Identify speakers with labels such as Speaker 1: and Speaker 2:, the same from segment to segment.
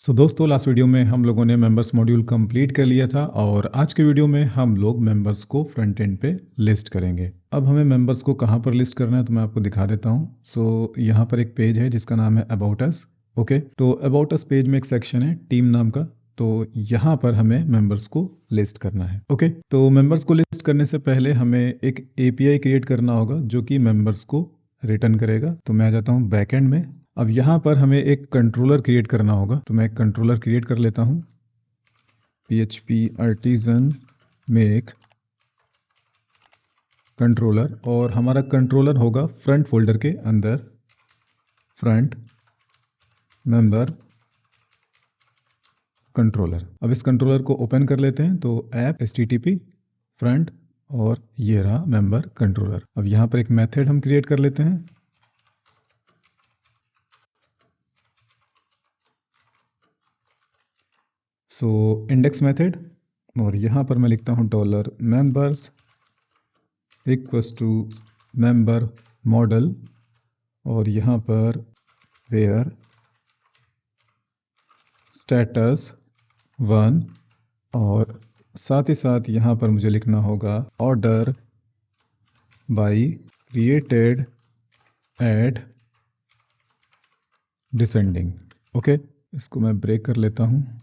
Speaker 1: दोस्तों last video में हम लोगों ने मेंबर्स मॉड्यूल कंप्लीट कर लिया था और आज के वीडियो में हम लोग मेंबर्स को फ्रंट एंड पे लिस्ट करेंगे। अब हमें मेंबर्स को कहाँ पर लिस्ट करना है तो मैं आपको दिखा देता हूँ। यहाँ पर एक पेज है जिसका नाम है अबाउट अस। ओके, तो अबाउट अस पेज में एक सेक्शन है टीम नाम का। तो यहाँ पर हमें मेंबर्स को लिस्ट करना है। ओके, तो मेंबर्स को लिस्ट करने से पहले हमें एक एपीआई क्रिएट करना होगा जो कि मेंबर्स को रिटर्न करेगा। तो मैं आ जाता हूँ बैकएंड में। अब यहाँ पर हमें एक कंट्रोलर क्रिएट करना होगा, तो मैं एक कंट्रोलर क्रिएट कर लेता हूँ। PHP artisan make कंट्रोलर, और हमारा कंट्रोलर होगा फ्रंट फोल्डर के अंदर फ्रंट मेंबर कंट्रोलर। अब इस कंट्रोलर को ओपन कर लेते हैं। तो ऐप http फ्रंट और ये रहा मेंबर कंट्रोलर। अब यहाँ पर एक मेथड हम क्रिएट कर लेते हैं। इंडेक्स मेथड, और यहाँ पर मैं लिखता हूँ dollar members equals to member model, और यहाँ पर वेयर स्टेटस 1, और साथ ही साथ यहाँ पर मुझे लिखना होगा order by created at descending. Okay, इसको मैं ब्रेक कर लेता हूँ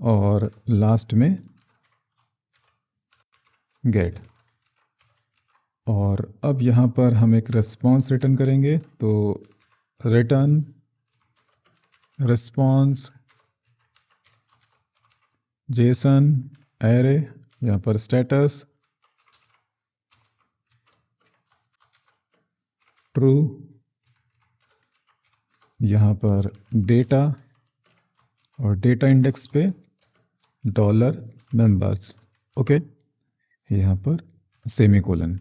Speaker 1: और लास्ट में गेट। और अब यहाँ पर हम एक रेस्पॉन्स रिटर्न करेंगे। तो रिटर्न रेस्पॉन्स जेसन एरे, यहाँ पर स्टेटस ट्रू, यहाँ पर डेटा, और डेटा इंडेक्स पे डॉलर मेंबर्स। ओके, यहाँ पर सेमीकोलन।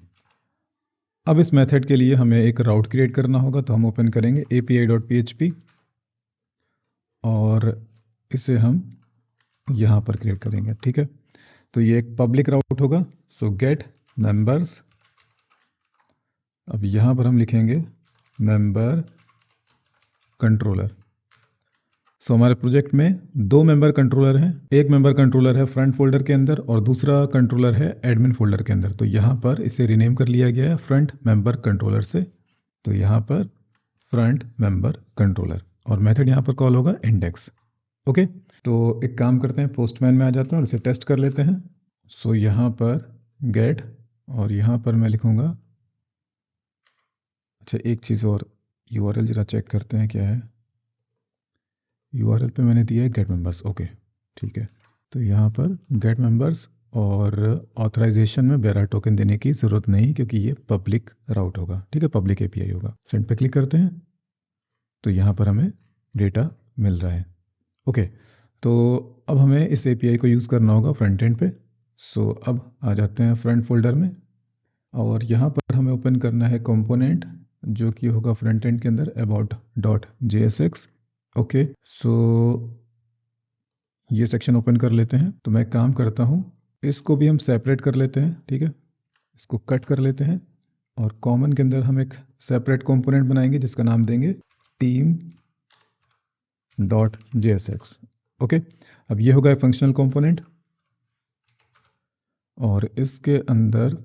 Speaker 1: अब इस मेथड के लिए हमें एक राउट क्रिएट करना होगा, तो हम ओपन करेंगे api.php और इसे हम यहाँ पर क्रिएट करेंगे। ठीक है, तो ये एक पब्लिक राउट होगा। गेट मेंबर्स, अब यहाँ पर हम लिखेंगे मेंबर कंट्रोलर। हमारे प्रोजेक्ट में दो मेंबर कंट्रोलर हैं। एक मेंबर कंट्रोलर है फ्रंट फोल्डर के अंदर और दूसरा कंट्रोलर है एडमिन फोल्डर के अंदर। तो यहाँ पर इसे रीनेम कर लिया गया है फ्रंट मेंबर कंट्रोलर से। तो यहाँ पर फ्रंट मेंबर कंट्रोलर, और मेथड यहाँ पर कॉल होगा इंडेक्स। ओके, तो एक काम करते हैं, पोस्टमैन में आ जाते हैं और इसे टेस्ट कर लेते हैं। यहाँ पर गेट, और यहाँ पर मैं लिखूंगा, अच्छा एक चीज़ और, URL जरा चेक करते हैं क्या है। URL पे मैंने दिया है गेट मेंबर्स। ओके ठीक है, तो यहाँ पर गेट मेंबर्स, और ऑथराइजेशन में बेरा टोकन देने की ज़रूरत नहीं क्योंकि ये पब्लिक राउट होगा। ठीक है, पब्लिक API होगा। सेंड पे क्लिक करते हैं तो यहाँ पर हमें डेटा मिल रहा है। ओके, तो अब हमें इस API को यूज़ करना होगा फ्रंट एंड पे। अब आ जाते हैं फ्रंट फोल्डर में, और यहाँ पर हमें ओपन करना है कंपोनेंट जो कि होगा फ्रंट एंड के अंदर about.jsx। ओके, ये सेक्शन ओपन कर लेते हैं। तो मैं काम करता हूँ, इसको भी हम सेपरेट कर लेते हैं। ठीक है, इसको कट कर लेते हैं और कॉमन के अंदर हम एक सेपरेट कंपोनेंट बनाएंगे जिसका नाम देंगे team.jsx। ओके, अब ये होगा फंक्शनल कंपोनेंट, और इसके अंदर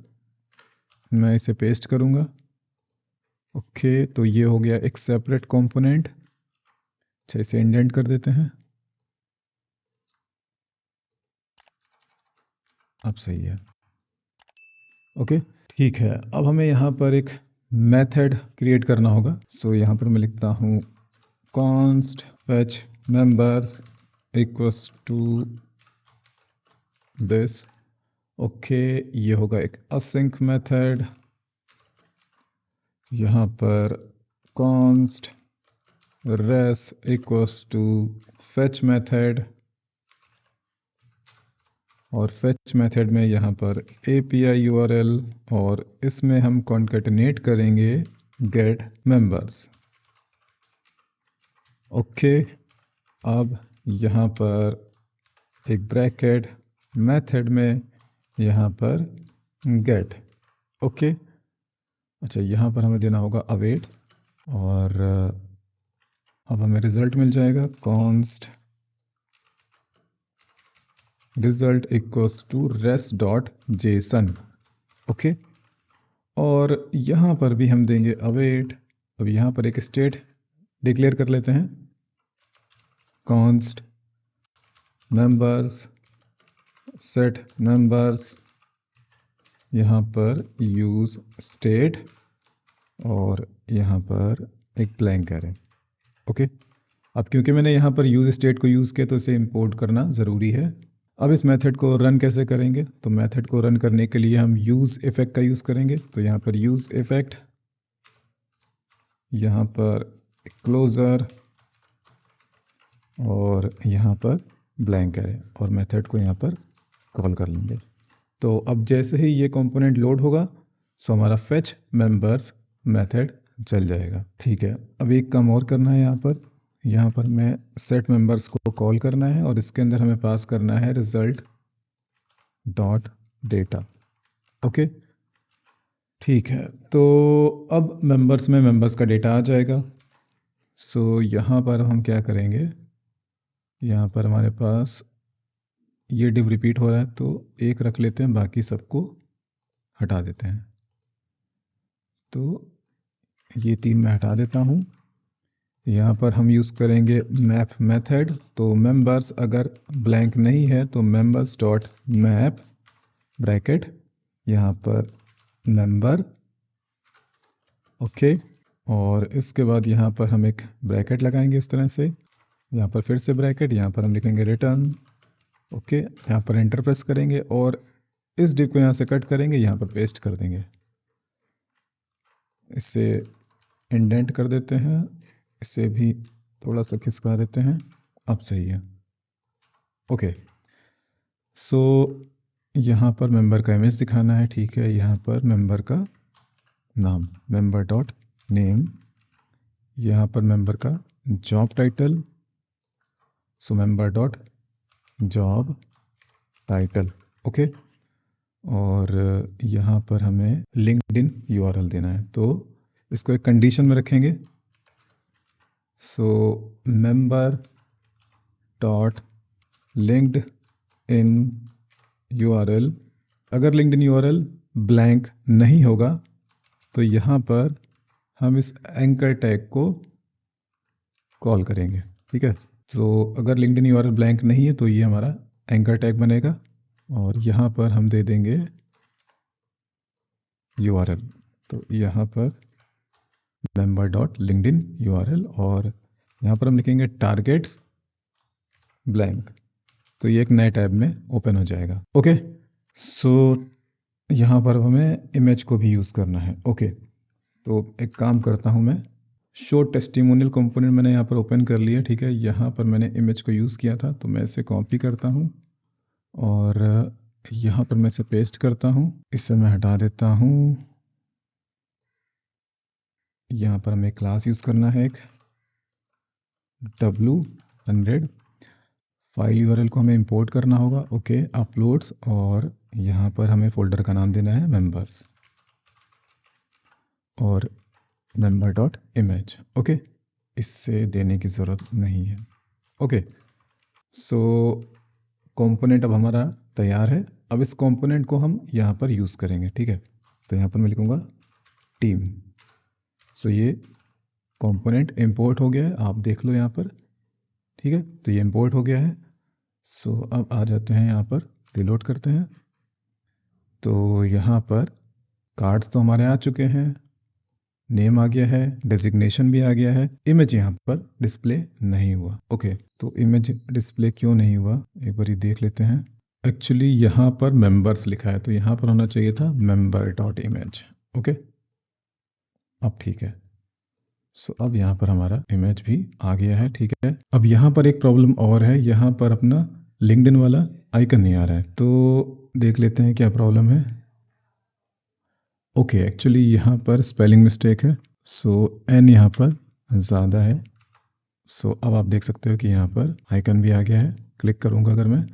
Speaker 1: मैं इसे पेस्ट करूंगा। ओके, तो ये हो गया एक सेपरेट कंपोनेंट। अच्छा, इसे इंडेंट कर देते हैं। अब सही है। ओके ठीक है, अब हमें यहाँ पर एक मेथड क्रिएट करना होगा। यहाँ पर मैं लिखता हूँ const fetch members equals to this. Okay, ये होगा एक async मेथड। यहाँ पर const res equals to fetch method, और fetch मेथड में यहाँ पर API URL, और इसमें हम concatenate करेंगे get members। ओके, अब यहाँ पर एक ब्रैकेट मेथड में यहाँ पर get। ओके, अच्छा यहाँ पर हमें देना होगा await, और अब हमें रिजल्ट मिल जाएगा const result equals to rest dot JSON. Okay, और यहाँ पर भी हम देंगे अवेट। अब यहाँ पर एक स्टेट डिक्लेयर कर लेते हैं, कॉन्स्ट मेंबर्स सेट मेंबर्स, यहाँ पर यूज स्टेट और यहाँ पर एक ब्लैंक एरे। ओके, अब क्योंकि मैंने यहाँ पर यूज स्टेट को यूज़ किया तो इसे इंपोर्ट करना ज़रूरी है। अब इस मेथड को रन कैसे करेंगे, तो मेथड को रन करने के लिए हम यूज़ इफेक्ट का यूज़ करेंगे। तो यहाँ पर यूज़ इफेक्ट, यहाँ पर क्लोजर और यहाँ पर ब्लैंक एरे, और मेथड को यहाँ पर कॉल कर लेंगे। तो अब जैसे ही ये कंपोनेंट लोड होगा सो हमारा फेच मेंबर्स मेथड चल जाएगा। ठीक है, अब एक काम और करना है, यहाँ पर मैं सेट मेंबर्स को कॉल करना है और इसके अंदर हमें पास करना है रिजल्ट डॉट डेटा। ओके, ठीक है, तो अब मेंबर्स में मेंबर्स का डेटा आ जाएगा। सो यहाँ पर हम क्या करेंगे, यहाँ पर हमारे पास ये डिव रिपीट हो रहा है तो एक रख लेते हैं, बाकी सबको हटा देते हैं। तो ये 3 मैं हटा देता हूँ। यहाँ पर हम यूज़ करेंगे मैप मेथड। तो मेंबर्स अगर ब्लैंक नहीं है तो मेंबर्स डॉट मैप ब्रैकेट, यहाँ पर मेंबर। ओके, और इसके बाद यहाँ पर हम एक ब्रैकेट लगाएंगे इस तरह से, यहाँ पर फिर से ब्रैकेट, यहाँ पर हम लिखेंगे रिटर्न। ओके, यहाँ पर एंटर प्रेस करेंगे और इस डिव को यहाँ से कट करेंगे, यहाँ पर पेस्ट कर देंगे। इसे इंडेंट कर देते हैं, इसे भी थोड़ा सा खिसका देते हैं, अब सही है। ओके, सो यहाँ पर मेंबर का इमेज दिखाना है। ठीक है, यहाँ पर मेंबर का नाम मेंबर डॉट नेम, यहाँ पर मेंबर का job title, so member dot job title. Okay, और यहाँ पर हमें लिंक्डइन यूआरएल देना है, तो इसको एक कंडीशन में रखेंगे। So member dot LinkedIn URL, अगर लिंक्डइन यूआरएल ब्लैंक नहीं होगा तो यहाँ पर हम इस एंकर टैग को कॉल करेंगे। ठीक है, तो अगर लिंक्डइन यूआरएल ब्लैंक नहीं है तो ये हमारा एंकर टैग बनेगा, और यहाँ पर हम दे देंगे यूआरएल। तो यहाँ पर मेंबर डॉट लिंक्डइन यूआरएल, और यहाँ पर हम लिखेंगे टारगेट ब्लैंक, तो ये एक नए टैब में ओपन हो जाएगा। ओके, सो यहाँ पर हमें इमेज को भी यूज़ करना है। ओके, तो एक काम करता हूँ मैं, शो टेस्टिमोनियल कंपोनेंट मैंने यहाँ पर ओपन कर लिया। ठीक है, यहाँ पर मैंने इमेज को यूज़ किया था तो मैं इसे कॉपी करता हूँ और यहाँ पर मैं इसे पेस्ट करता हूँ, इसे मैं हटा देता हूँ। यहाँ पर हमें क्लास यूज़ करना है एक w100, फाइल यूआरएल को हमें इंपोर्ट करना होगा। ओके, अपलोड्स, और यहाँ पर हमें फोल्डर का नाम देना है मेंबर्स और मेंबर डॉट इमेज। ओके, इससे देने की ज़रूरत नहीं है। ओके, सो कंपोनेंट अब हमारा तैयार है। अब इस कंपोनेंट को हम यहाँ पर यूज़ करेंगे। ठीक है, तो यहाँ पर मैं लिखूँगा टीम। सो ये कंपोनेंट इंपोर्ट हो गया है, आप देख लो यहाँ पर। ठीक है, तो ये इंपोर्ट हो गया है। सो अब आ जाते हैं यहाँ पर, रिलोड करते हैं। तो यहाँ पर कार्ड्स तो हमारे आ चुके हैं, नेम आ गया है, डेजिग्नेशन भी आ गया है, इमेज यहाँ पर डिस्प्ले नहीं हुआ। ओके, तो इमेज डिस्प्ले क्यों नहीं हुआ एक बार देख लेते हैं। एक्चुअली यहाँ पर मेंबर्स लिखा है तो यहाँ पर होना चाहिए था मेंबर डॉट इमेज। ओके, अब ठीक है। सो अब यहाँ पर हमारा इमेज भी आ गया है। ठीक है, अब यहाँ पर एक प्रॉब्लम और है, यहाँ पर अपना लिंक्डइन वाला आइकन नहीं आ रहा है, तो देख लेते हैं क्या प्रॉब्लम है। ओके, एक्चुअली यहाँ पर स्पेलिंग मिस्टेक है। सो एन यहाँ पर ज़्यादा है। सो अब आप देख सकते हो कि यहाँ पर आइकन भी आ गया है। क्लिक करूँगा अगर मैं,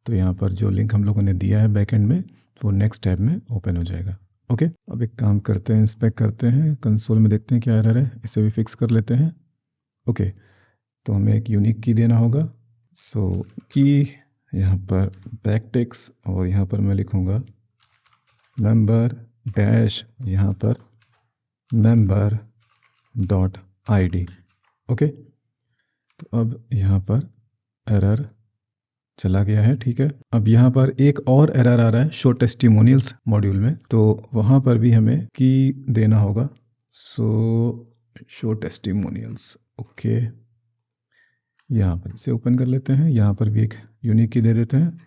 Speaker 1: तो यहाँ पर जो लिंक हम लोगों ने दिया है बैकएंड में वो नेक्स्ट टैब में ओपन हो जाएगा। ओके, अब एक काम करते हैं, इंस्पेक्ट करते हैं, कंसोल में देखते हैं क्या एरर है, इसे भी फिक्स कर लेते हैं। ओके, तो हमें एक यूनिक की देना होगा। सो की यहाँ पर बैकटिक्स और यहाँ पर मैं लिखूँगा मेंबर डैश यहाँ पर मेंबर डॉट ID। ओके, तो अब यहाँ पर एरर चला गया है। ठीक है, अब यहाँ पर एक और एरर आ रहा है शो टेस्टिमोनियल्स मॉड्यूल में, तो वहाँ पर भी हमें की देना होगा। सो शो टेस्टिमोनियल्स, ओके, यहाँ पर इसे ओपन कर लेते हैं। यहाँ पर भी एक यूनिक की दे देते हैं।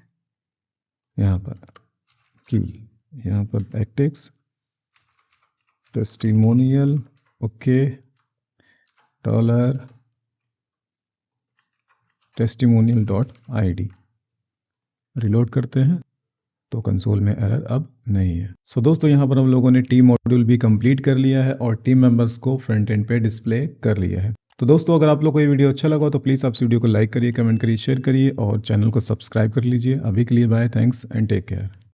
Speaker 1: यहाँ पर की, यहाँ पर backticks testimonial, okay, dollar testimonial dot ID। Reload करते हैं तो कंसोल में एरर अब नहीं है। सो दोस्तों, यहाँ पर हम लोगों ने टीम मॉड्यूल भी कंप्लीट कर लिया है और टीम मेंबर्स को फ्रंट एंड पे डिस्प्ले कर लिया है। तो दोस्तों, अगर आप लोग को ये वीडियो अच्छा लगा तो प्लीज़ आप इस वीडियो को लाइक करिए, कमेंट करिए, शेयर करिए और चैनल को सब्सक्राइब कर लीजिए। अभी के लिए bye, thanks and take care.